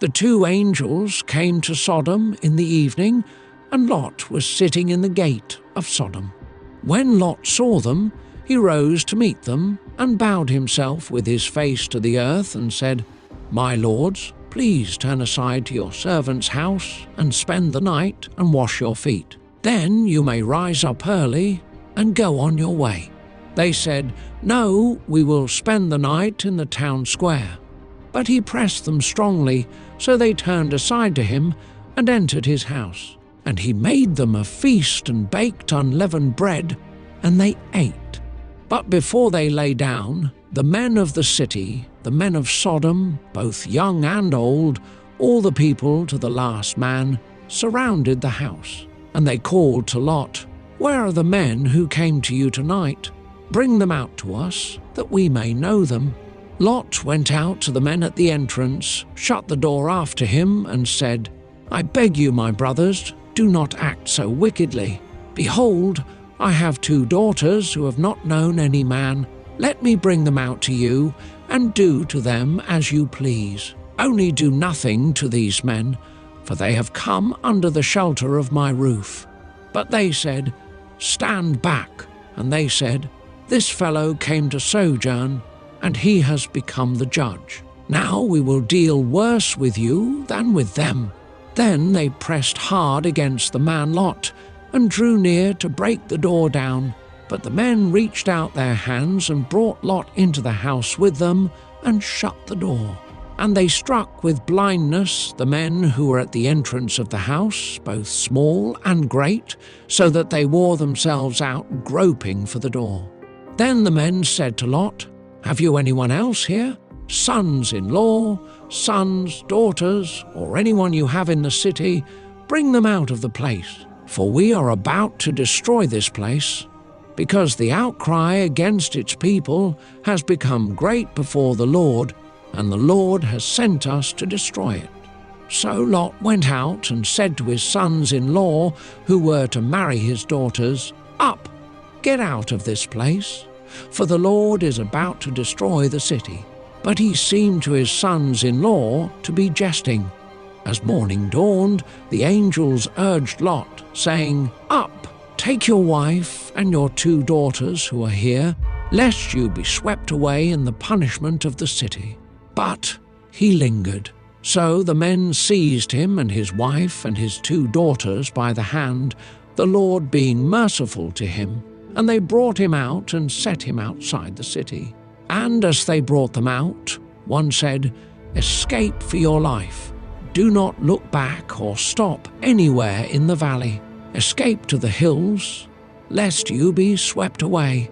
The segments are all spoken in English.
The two angels came to Sodom in the evening, and Lot was sitting in the gate of Sodom. When Lot saw them, he rose to meet them and bowed himself with his face to the earth and said, "My lords, please turn aside to your servant's house and spend the night and wash your feet. Then you may rise up early and go on your way." They said, "No, we will spend the night in the town square." But he pressed them strongly, so they turned aside to him and entered his house. And he made them a feast and baked unleavened bread, and they ate. But before they lay down, the men of the city, the men of Sodom, both young and old, all the people to the last man, surrounded the house. And they called to Lot, "Where are the men who came to you tonight? Bring them out to us, that we may know them." Lot went out to the men at the entrance, shut the door after him, and said, "I beg you, my brothers, do not act so wickedly. Behold, I have 2 daughters who have not known any man. Let me bring them out to you, and do to them as you please. Only do nothing to these men, for they have come under the shelter of my roof." But they said, "Stand back." And they said, "This fellow came to sojourn, and he has become the judge. Now we will deal worse with you than with them." Then they pressed hard against the man Lot, and drew near to break the door down. But the men reached out their hands and brought Lot into the house with them, and shut the door. And they struck with blindness the men who were at the entrance of the house, both small and great, so that they wore themselves out groping for the door. Then the men said to Lot, "Have you anyone else here? Sons-in-law, sons, daughters, or anyone you have in the city? Bring them out of the place, for we are about to destroy this place, because the outcry against its people has become great before the Lord, and the Lord has sent us to destroy it." So Lot went out and said to his sons-in-law, who were to marry his daughters, "Up, get out of this place, for the Lord is about to destroy the city." But he seemed to his sons-in-law to be jesting. As morning dawned, the angels urged Lot, saying, "Up, take your wife and your 2 daughters who are here, lest you be swept away in the punishment of the city." But he lingered. So the men seized him and his wife and his 2 daughters by the hand, the Lord being merciful to him, and they brought him out and set him outside the city. And as they brought them out, one said, "Escape for your life. Do not look back or stop anywhere in the valley. Escape to the hills, lest you be swept away."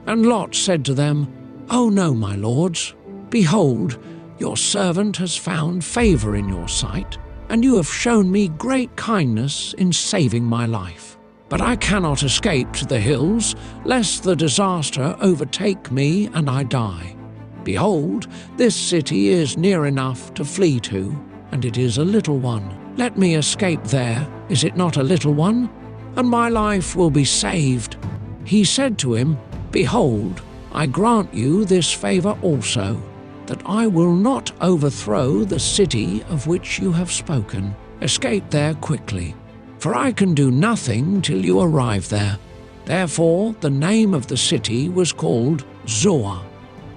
And Lot said to them, "Oh no, my lords. Behold, your servant has found favor in your sight, and you have shown me great kindness in saving my life. But I cannot escape to the hills, lest the disaster overtake me and I die. Behold, this city is near enough to flee to, and it is a little one. Let me escape there, is it not a little one? And my life will be saved." He said to him, "Behold, I grant you this favor also, that I will not overthrow the city of which you have spoken. Escape there quickly, for I can do nothing till you arrive there." Therefore the name of the city was called Zoar.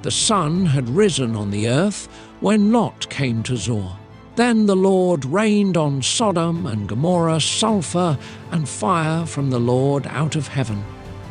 The sun had risen on the earth when Lot came to Zoar. Then the Lord rained on Sodom and Gomorrah sulfur and fire from the Lord out of heaven.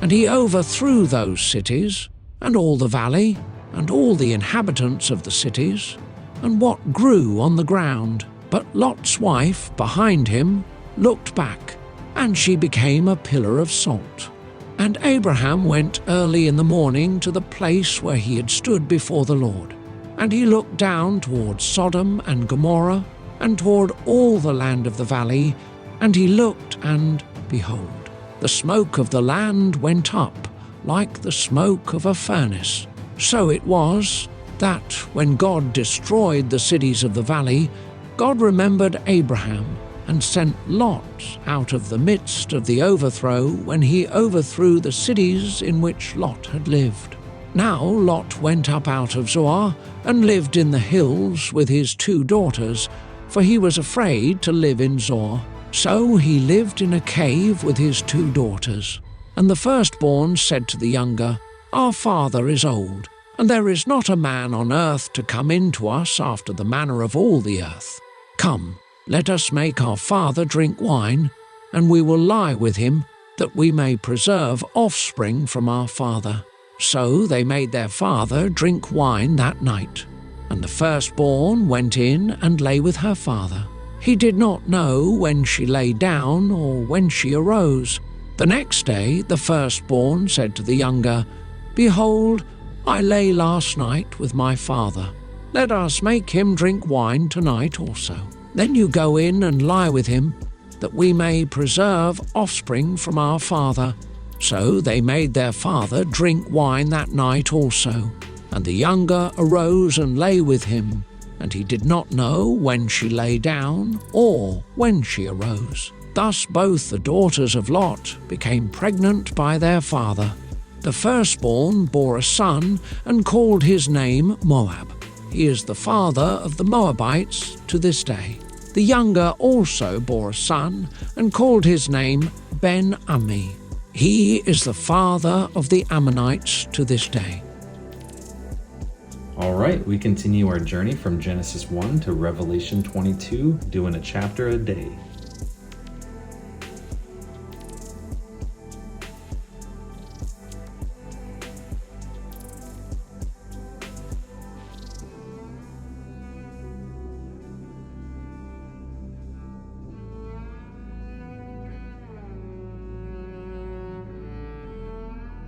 And he overthrew those cities, and all the valley, and all the inhabitants of the cities, and what grew on the ground. But Lot's wife behind him looked back, and she became a pillar of salt. And Abraham went early in the morning to the place where he had stood before the Lord. And he looked down toward Sodom and Gomorrah, and toward all the land of the valley, and he looked, and behold, the smoke of the land went up like the smoke of a furnace. So it was that when God destroyed the cities of the valley, God remembered Abraham, and sent Lot out of the midst of the overthrow when he overthrew the cities in which Lot had lived. Now Lot went up out of Zoar and lived in the hills with his 2 daughters, for he was afraid to live in Zoar. So he lived in a cave with his 2 daughters. And the firstborn said to the younger, "Our father is old, and there is not a man on earth to come in to us after the manner of all the earth. Come, let us make our father drink wine, and we will lie with him, that we may preserve offspring from our father." So they made their father drink wine that night. And the firstborn went in and lay with her father. He did not know when she lay down or when she arose. The next day the firstborn said to the younger, "Behold, I lay last night with my father. Let us make him drink wine tonight also. Then you go in and lie with him, that we may preserve offspring from our father." So they made their father drink wine that night also. And the younger arose and lay with him, and he did not know when she lay down or when she arose. Thus both the daughters of Lot became pregnant by their father. The firstborn bore a son and called his name Moab. He is the father of the Moabites to this day. The younger also bore a son and called his name Ben-Ammi. He is the father of the Ammonites to this day. All right, we continue our journey from Genesis 1 to Revelation 22, doing a chapter a day.